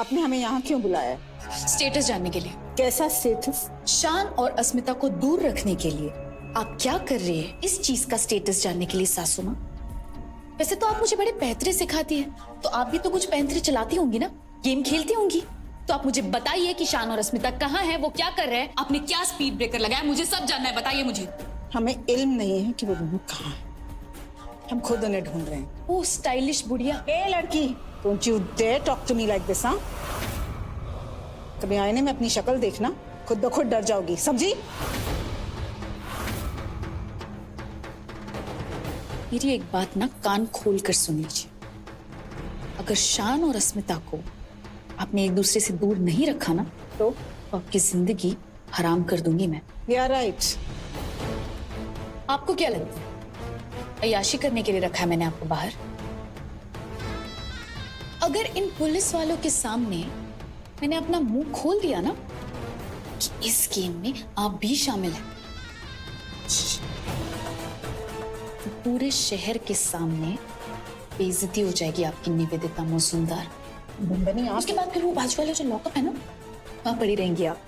आपने हमें यहाँ क्यों बुलाया है? स्टेटस जानने के लिए। कैसा स्टेटस? शान और अस्मिता को दूर रखने के लिए आप क्या कर रही है, इस चीज का स्टेटस जानने के लिए सासू माँ। वैसे तो आप मुझे बड़े पैंतरे सिखाती है, तो आप भी तो कुछ पैंतरे चलाती होंगी ना, गेम खेलती होंगी। तो आप मुझे बताइए कि शान और अस्मिता कहाँ हैं, वो क्या कर रहे हैं, आपने क्या स्पीड ब्रेकर लगाया, मुझे सब जानना है, बताइए मुझे। हमें इल्म नहीं है कि वो दोनों कहाँ हैं, हम खुद उन्हें ढूंढ रहे हैं। ओ स्टाइलिश बुढ़िया। ए लड़की, don't you dare talk to me like this. हाँ, कभी आईने में अपनी शक्ल देखना, खुद ब खुद डर जाओगी, समझी? मेरी एक बात ना कान खोल कर सुन लीजिए, अगर शान और अस्मिता को आपने एक दूसरे से दूर नहीं रखा ना, तो आपकी जिंदगी हराम कर दूंगी मैं। या राइट। आपको क्या लगता है अय्याशी करने के लिए रखा है मैंने आपको बाहर? अगर इन पुलिस वालों के सामने मैंने अपना मुंह खोल दिया ना कि इस गेम में आप भी शामिल हैं, तो पूरे शहर के सामने बेइज्जती हो जाएगी आपकी निवेदिता मौजूमदार। उसके बाद फिर वो बाजू वाला जो लॉकअप है ना, वहां पड़ी रहेंगी आप।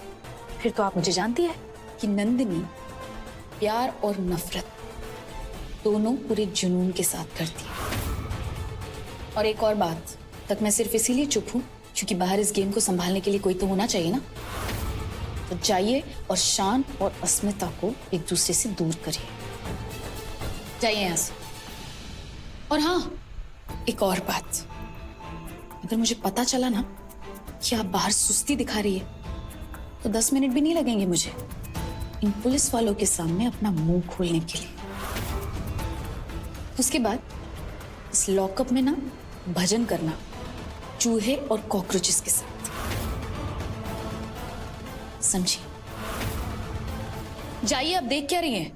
फिर तो आप मुझे जानती है कि नंदिनी प्यार और नफरत दोनों पूरे जुनून के साथ करती है। और एक और बात, तक मैं सिर्फ इसीलिए चुप हूं क्योंकि बाहर इस गेम को संभालने के लिए कोई तो होना चाहिए ना। तो जाइए और शान और अस्मिता को एक दूसरे से दूर करिए, जाइए यहां से। और हाँ, एक और बात, अगर मुझे पता चला ना कि आप बाहर सुस्ती दिखा रही है, तो 10 मिनट भी नहीं लगेंगे मुझे इन पुलिस वालों के सामने अपना मुंह खोलने के लिए। उसके बाद इस लॉकअप में ना भजन करना चूहे और कॉकरोचेस के साथ, समझी? जाइए, अब देख क्या रही हैं?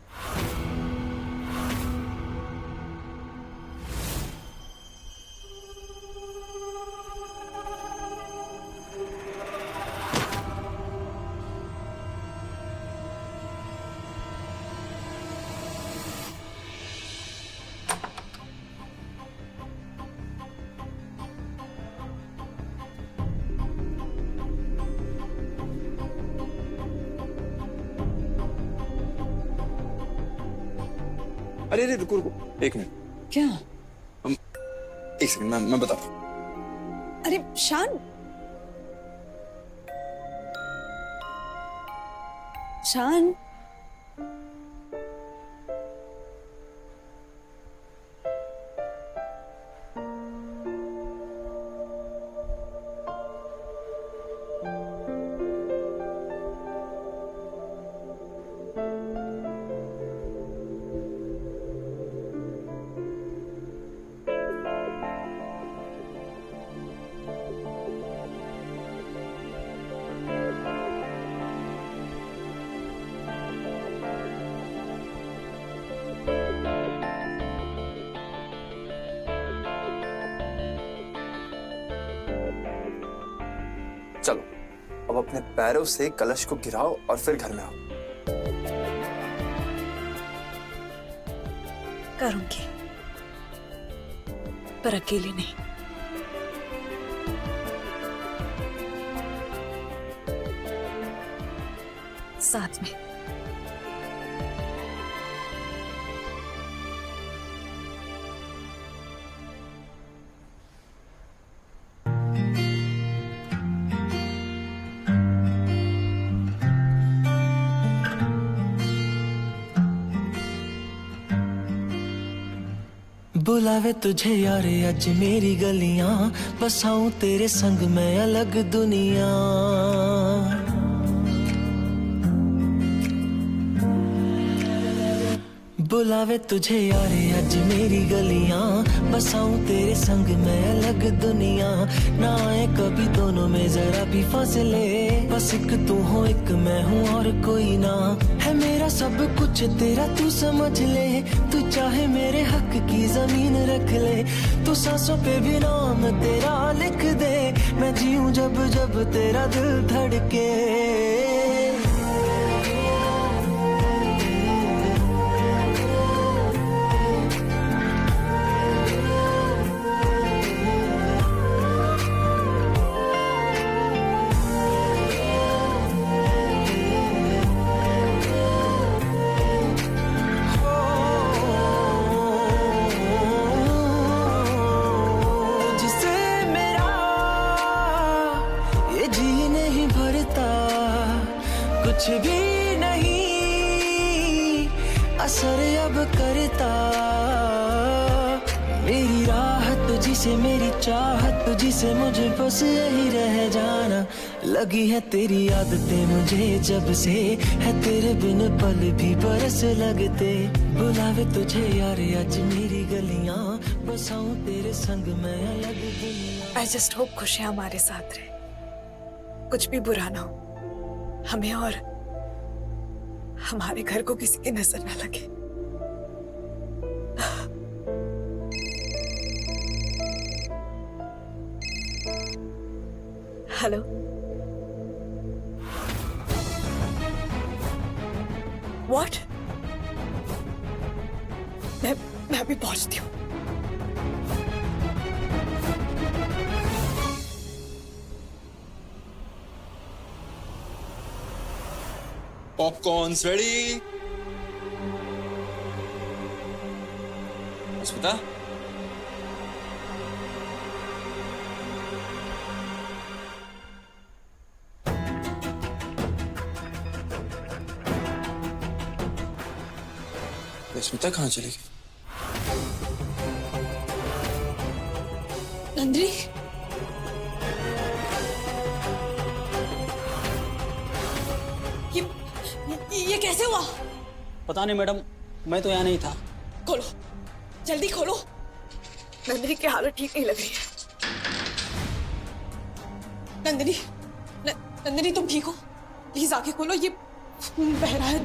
अरे अरे रुको रुको, एक मिनट। क्या? एक सेकंड, मैं बताता हूँ। अरे शान, शान, चलो अब अपने पैरों से कलश को गिराओ और फिर घर में आओ। करूंगी, पर अकेली नहीं। साथ में। बुलावे तुझे यारे अज मेरी गलियां, बसाऊं तेरे संग मैं अलग दुनिया। बुलावे तुझे यारे अज मेरी गलियां, बसाऊं तेरे संग मैं अलग दुनिया। ना आए कभी दोनों में जरा भी फासले, बस एक तू हो एक मैं हूँ और कोई ना। है मेरा सब कुछ तेरा तू समझ ले, तू चाहे मेरे हक की जमीन रख ले। तू सांसों पे भी नाम तेरा लिख दे, मैं जीऊं जब जब तेरा दिल धड़के। कुछ भी नहीं असर अब करता। मेरी राह तुझसे मेरी चाहत तुझसे मुझे बस यही रह जाना। लगी है तेरी आदतें मुझे जब से है तेरे बिन पल भी बरस लगते। बुलावे तुझे यार आज मेरी गलियां बसाऊं तेरे संग मैं अलग दुनिया। आई जस्ट होप खुशियां हमारे साथ रहे, कुछ भी बुरा ना हो हमें और हमारे घर को किसी की नजर ना लगे। Hello, what? मैं अभी पहुंचती हूँ। Popcorns ready. अस्मिता, अस्मिता कहाँ चली गई? नंदिनी, ये कैसे हुआ? पता नहीं मैडम, मैं तो यहाँ नहीं था। खोलो, जल्दी खोलो। नंदिनी की हालत ठीक नहीं लग रही है। नंदिनी, नंदिनी तुम ठीक हो? प्लीज आंखें खोलो, ये खून बह रहा है।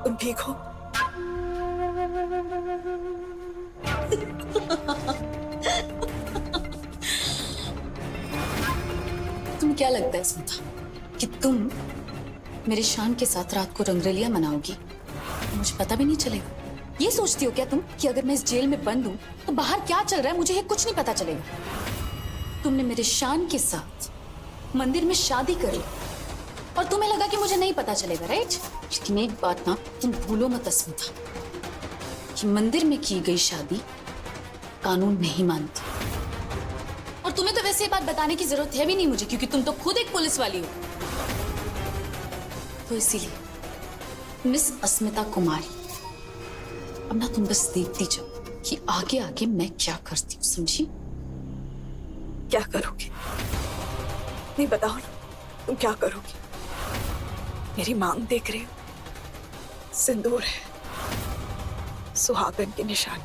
तुम ठीक हो? तुम्हें क्या लगता है स्मिता कि तुम मेरे शान के साथ रात को रंगरलियां मनाओगी? मुझे पता भी नहीं चलेगा। ये सोचती हो क्या तुम कि अगर मैं इस जेल में बंद हूं तो बाहर क्या चल रहा है मुझे कुछ नहीं पता चलेगा? तुमने मेरे शान के साथ मंदिर में शादी कर ली और तुम्हें लगा कि मुझे नहीं पता चलेगा, राइट? लेकिन एक बात ना तुम भूलो मत स्मिता कि मंदिर में की गई शादी कानून नहीं मानती। और तुम्हें तो वैसे ये बात बताने की जरूरत है भी नहीं मुझे, क्योंकि तुम तो खुद एक पुलिस वाली हो। तो इसीलिए मिस अस्मिता कुमारी, अब ना तुम बस देखती जाओ कि आगे आगे मैं क्या करती हूँ, समझी? क्या करोगी? नहीं बताओ ना, तुम क्या करोगी? मेरी मांग देख रही हो, सिंदूर है, सुहागन के निशान।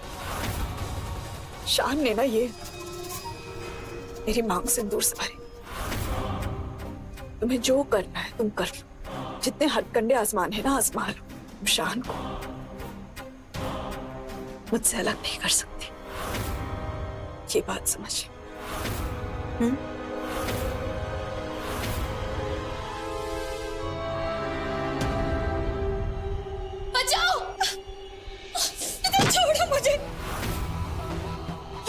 शान ने ना ये मेरी मांग सिंदूर से भरी। तुम्हें जो करना है तुम कर लो, जितने हथकंडे आसमान है ना आसमान लो। तुम शान को मुझसे अलग नहीं कर सकती, ये बात समझिए। बचाओ! छोड़ो मुझे।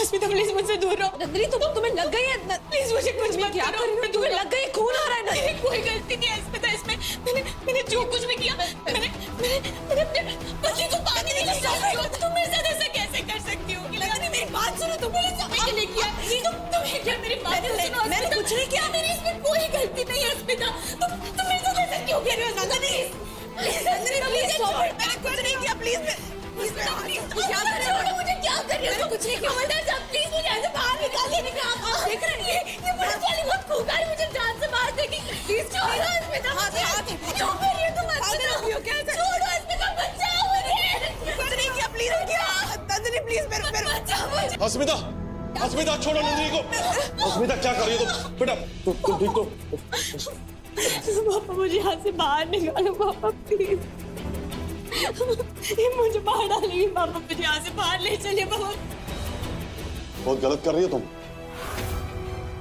अस्मिता प्लीज मुझसे दूर रहो। नंदिनी तुम्हें लग गई है, प्लीज मुझे कुछ मत करो। तुम्हें लग गई, खून आ रहा है। मेरी कोई गलती नहीं है अस्मिता इसमें। मैंने जो कुछ भी किया, मैंने अपने पति को पानी नहीं लगाया। तुम मेरे साथ ऐसा कैसे कर सकती हो? नंदिनी मेरी बात सुनो, तुम मेरे साथ क्या नहीं किया? तुम्हें क्या मेरी बात सुनो? मैंने कुछ नहीं किया, मेरी इसमें कोई गलती नहीं है अस्मिता। तुम मेरे साथ ऐसा क्यों कर रहे हो? नंदिनी प्लीज छोड़ो, मैंने कुछ नहीं किया। प्लीज छोड़ो मुझे, क्या कर रही हो? कुछ नहीं किया। हवलदार साहब प्लीज मुझे ऐसे बाहर निकालिए। आप देख रहे हैं ये पुलिस वाली बहुत खूंखार, मुझे जान से मार देगी। प्लीज छोड़ो अस्मिता, क्यों कर रही हो तुम? छोड़ो अस्मिता, बचाओ मुझे। कुछ नहीं किया, प्लीज नंदिनी प्लीज मेरे बचाओ मुझे। अस्मिता, अस्मिता छोड़ो नंदिनी को। अस्मिता क्या कर रही हो तुम? बेटा तुम ठीक हो? पापा मुझे यहाँ से बाहर निकालो पापा प्लीज। ये मुझे बाहर डालेगी पापा, मुझे यहाँ से बाहर ले चलिए पापा। बहुत गलत कर रही हो तुम।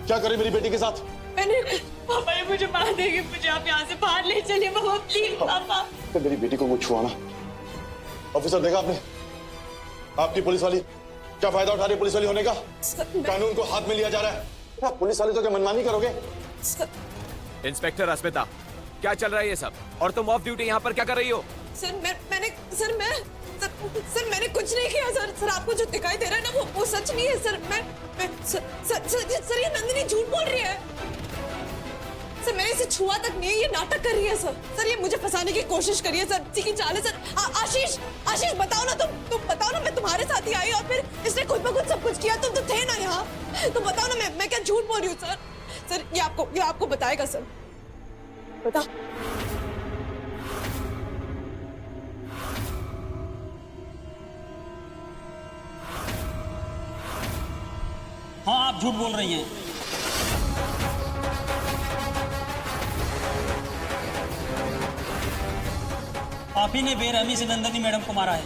क्या कर रही मेरी बेटी के साथ? मैंने पापा ये मुझे मार देगी, मुझे आप यहाँ से बाहर ले चलिए पापा प्लीज पापा। तो मेरी बेटी को मुझ छुआना। ऑफिसर देखा आपने? आपकी पुलिस वाली क्या फायदा उठा रही है पुलिस वाली होने का? कानून को हाथ में लिया जा रहा है। आप पुलिस वाली तो क्या मनमानी करोगे? इंस्पेक्टर अस्मिता, क्या चल रहा है ये सब? और तुम ऑफ ड्यूटी यहाँ पर क्या कर रही हो? सर मैंने कुछ नहीं किया सर। आपको जो दिखाई दे रहा है ना वो सच नहीं है सर। सर ये नंदिनी झूठ बोल रही है। छुआ तक नहीं है, ये नाटक कर रही है सर। सर ये मुझे फंसाने की कोशिश करी है सर, इसी की चाल है सर। आशीष, आशीष बताओ ना, तुम बताओ ना, मैं तुम्हारे साथ ही आई और फिर इसने खुद ब खुद सब कुछ किया, तुम तो थे ना यहाँ। तो बताओ ना, मैं क्या झूठ बोल रही हूँ सर? सर ये आपको बताएगा सर, बता। हाँ, आप झूठ बोल रही हैं। आप ही ने बेरहमी से नंदनी मैडम को मारा है।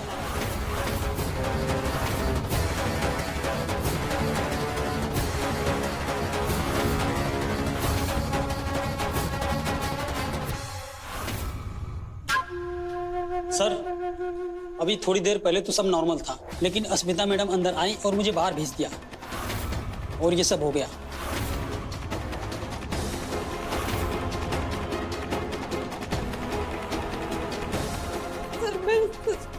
सर, अभी थोड़ी देर पहले तो सब नॉर्मल था, लेकिन अस्मिता मैडम अंदर आई और मुझे बाहर भेज दिया और ये सब हो गया।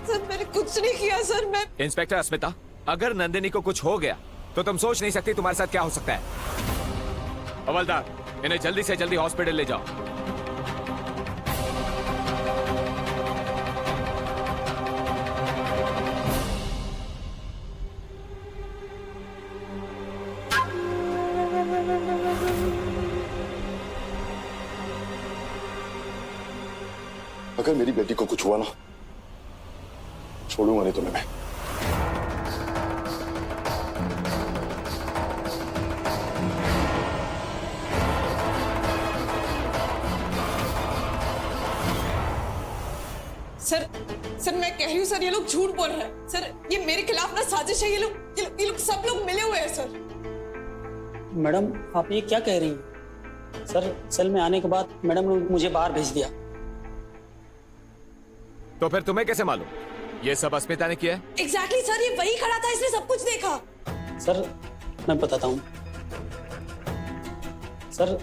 सर मैंने कुछ नहीं किया सर। मैं इंस्पेक्टर अस्मिता, अगर नंदिनी को कुछ हो गया तो तुम सोच नहीं सकती तुम्हारे साथ क्या हो सकता है। हवलदार, इन्हें जल्दी से जल्दी हॉस्पिटल ले जाओ। अगर मेरी बेटी को कुछ हुआ ना, छोड़ूंगा नहीं तुम्हें मैं। सर मैं कह रही हूँ सर, ये लोग झूठ बोल रहे हैं सर। ये मेरे खिलाफ ना साजिश है। ये लोग सब लोग मिले हुए हैं सर। मैडम, आप ये क्या कह रही हैं? सर, सेल में आने के बाद मैडम ने मुझे बाहर भेज दिया। तो फिर तुम्हें कैसे मालूम ये सब अस्मिता ने किया है? एग्जैक्टली सर, ये वही खड़ा था, इसने सब कुछ देखा। सर, मैं बताता हूँ। सर,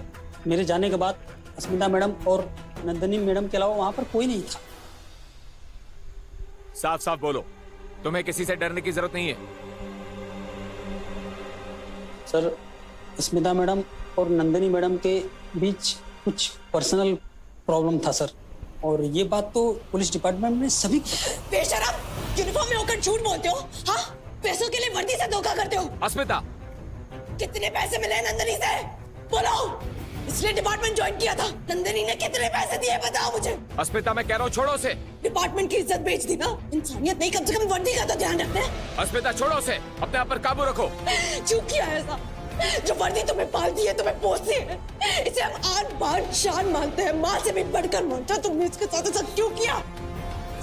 मेरे जाने के बाद अस्मिता मैडम और नंदिनी मैडम के अलावा वहां पर कोई नहीं था। साफ साफ बोलो, तुम्हें किसी से डरने की जरूरत नहीं है। सर, अस्मिता मैडम और नंदिनी मैडम के बीच कुछ पर्सनल प्रॉब्लम था सर, और ये बात तो पुलिस डिपार्टमेंट में सभी को पता है। बेशरम, यूनिफॉर्म में होकर झूठ बोलते हो। हाँ, पैसों के लिए वर्दी से धोखा करते हो। अस्मिता, कितने पैसे मिले नंदिनी से? बोलो। इसलिए डिपार्टमेंट ज्वाइन किया था। नंदिनी ने कितने पैसे दिए बताओ मुझे। अस्मिता, मैं कह रहा हूँ छोड़ो उसे। डिपार्टमेंट की इज्जत बेच दी ना। इंसानियत नहीं, कम से कम वर्दी का तो ध्यान रखते हैं। अस्मिता, छोड़ो उसे, अपने आप पर काबू रखो। क्यों किया ऐसा? जो वर्दी तुम्हें पालती है, तुम्हें पोसती है, इसे हम आन बान शान मानते हैं, माँ से भी बढ़कर मानते हैं। तुमने इसके साथ ऐसा क्यों किया?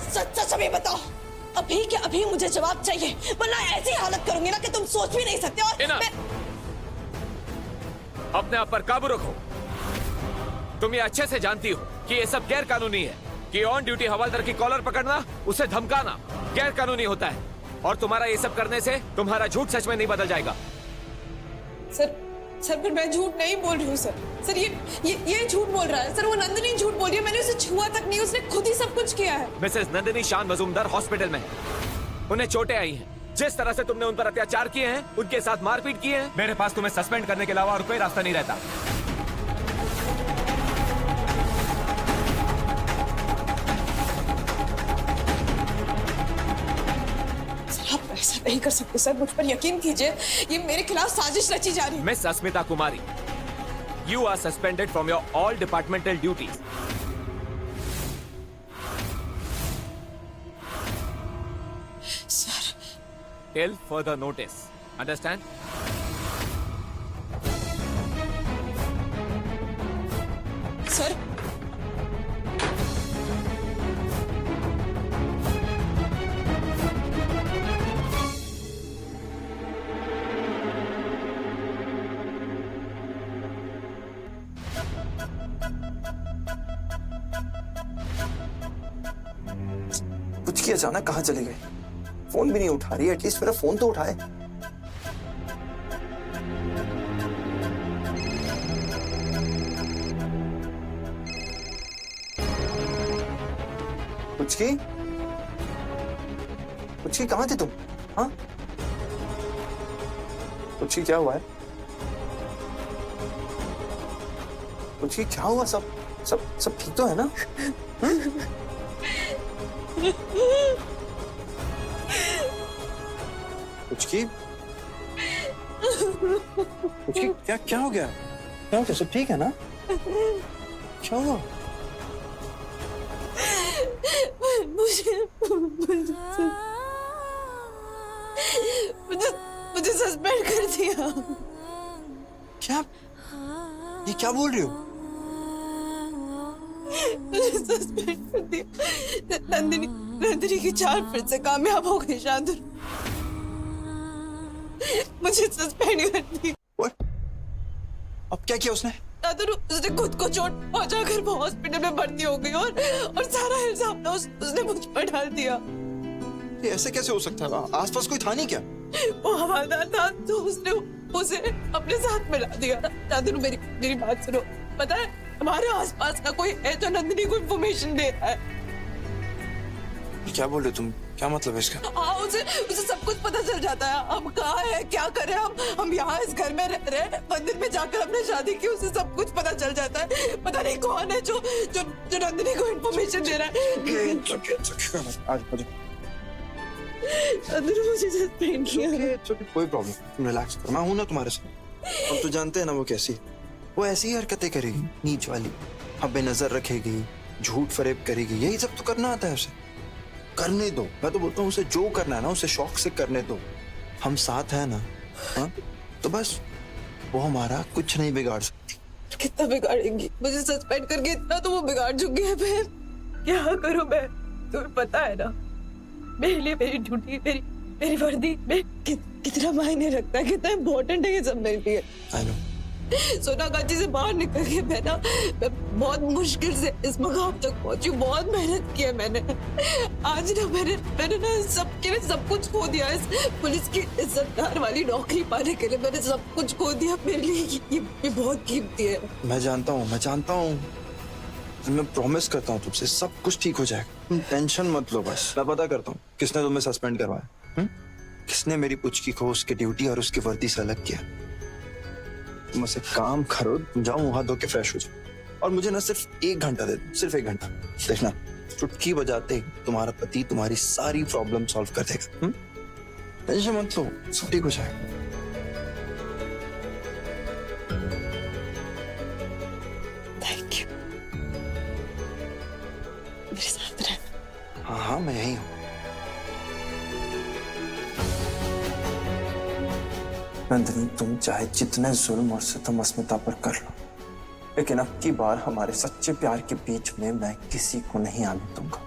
सच सच अभी बताओ। अभी के अभी मुझे जवाब चाहिए, वरना ऐसी हालत करूंगी ना कि तुम सोच भी नहीं सकते। और मैं... अपने आप पर काबू रखो। तुम ये अच्छे से जानती हो कि ये सब गैर कानूनी है, कि ऑन ड्यूटी हवलदार की कॉलर पकड़ना, उसे धमकाना गैर कानूनी होता है, और तुम्हारा ये सब करने से तुम्हारा झूठ सच में नहीं बदल जाएगा। सर फिर मैं झूठ नहीं बोल रही हूँ सर। सर ये झूठ बोल रहा है सर। वो नंदिनी झूठ बोल रही है। मैंने उसे छुआ तक नहीं, उसने खुद ही सब कुछ किया है। मिसेस नंदिनी शान मजूमदार हॉस्पिटल में है। उन्हें चोटें आई हैं। जिस तरह से तुमने उन पर अत्याचार किए हैं, उनके साथ मारपीट की है, मेरे पास तुम्हें सस्पेंड करने के अलावा और कोई रास्ता नहीं रहता। ऐसा नहीं कर सकते सर, मुझ पर यकीन कीजिए। ये मेरे खिलाफ साजिश रची जा रही है। Miss Asmita Kumari, you are suspended from your all departmental duties. Sir, Till further notice. Understand? Sir, कुछ किया, अचानक कहाँ चले गए? फोन भी नहीं उठा रही, एटलीस्ट मेरा फोन तो उठाए। कुछ की कहाँ थे तुम? हाँ, कुछ क्या हुआ है? पुचकी क्या हुआ? सब सब सब ठीक तो है ना? पुचकी पुचकी क्या क्या हो गया? क्या हो गया? सब ठीक है ना? क्या हुआ? मुझे सस्पेंड कर दिया। क्या? ये क्या बोल रही हो? मुझे सस्पेंड कर दिया। नंदिनी की चाल फिर से कामयाब हो गई शांतनु। मुझे सस्पेंड कर दी। What? अब क्या किया उसने? शांतनु उसने खुद को चोट पहुंचाकर वो हॉस्पिटल में भर्ती हो गई और सारा इल्जाम ना उसने मुझ पर डाल दिया। ये ऐसे कैसे हो सकता है? आसपास कोई था नहीं क्या? वो हवालदार था तो उसने उसे अपने साथ मिला दिया। शांतनु मेरी बात सुनो। पता है हमारे आसपास का कोई है जो नंदिनी को इन्फॉर्मेशन दे रहा है। क्या बोल रहे तुम? क्या मतलब है इसका? हाँ उसे सब कुछ पता चल जाता है। हम कहाँ है, क्या करें, हम यहाँ इस घर में रह रहे हैं, मंदिर में जाकर हमने शादी की, उसे सब कुछ पता चल जाता है। पता नहीं कौन है जो नंदिनी को इन्फॉर्मेशन दे रहा है। आज नंदिनी मुझे सस्पेंड किया। कोई प्रॉब्लम, तुम रिलैक्स करो, मैं हूं ना तुम्हारे साथ। हम तो जानते हैं ना वो कैसी है। वो ऐसी ही हरकतें करेगी, नीच वाली, हम बेनजर रखेगी, झूठ फरेब करेगी, यही सब तो करना आता है उसे। करने दो, मैं तो बोलता हूँ उसे जो करना है ना उसे शौक से करने दो। हम साथ हैं ना? हाँ तो बस वो हमारा कुछ नहीं बिगाड़ सकती। कितना बिगाड़ेंगी? मुझे सस्पेंड करके इतना तो वो बिगाड़ चुकी है। मैं क्या करूं? मैं तुम्हें पता है ना मेरे लिए मेरी ड्यूटी, मेरी वर्दी में कितना मायने रखता है, कितना इम्पोर्टेंट है ये सब मेरे लिए। I know. सोनागाची से बाहर निकल के मैं बहुत मुश्किल से इस मकाम तक पहुंची। बहुत मेहनत की है मैंने। आज ना मैंने ना सबके लिए सब कुछ खो दिया। इस पुलिस की इज्जतदार वाली नौकरी पाने के लिए मैंने सब कुछ खो दिया। मेरे लिए ये बहुत कीमती है। मैं जानता हूँ। मैं प्रॉमिस करता हूँ तुमसे सब कुछ ठीक हो जाएगा। तुम टेंशन मत लो, बस मैं पता करता हूँ किसने तुम्हें सस्पेंड करवाया, किसने मेरी पुचकी को उसकी ड्यूटी और उसकी वर्दी से अलग किया। तुम उसे काम करो, जाओ मुंह हाथ धो के फ्रेश हो जाओ और मुझे ना सिर्फ 1 घंटा दे दो, सिर्फ 1 घंटा। देखना चुटकी बजाते ही तुम्हारा पति तुम्हारी सारी प्रॉब्लम सॉल्व कर देगा। टेंशन मत लो, सब ठीक हो जाएगा। Thank you. मेरे साथ रहना। हाँ हाँ मैं यही हूँ। नंदिनी तुम चाहे जितने जुल्म और सितम अस्मिता पर कर लो, लेकिन अब की बार हमारे सच्चे प्यार के बीच में मैं किसी को नहीं आने दूंगा।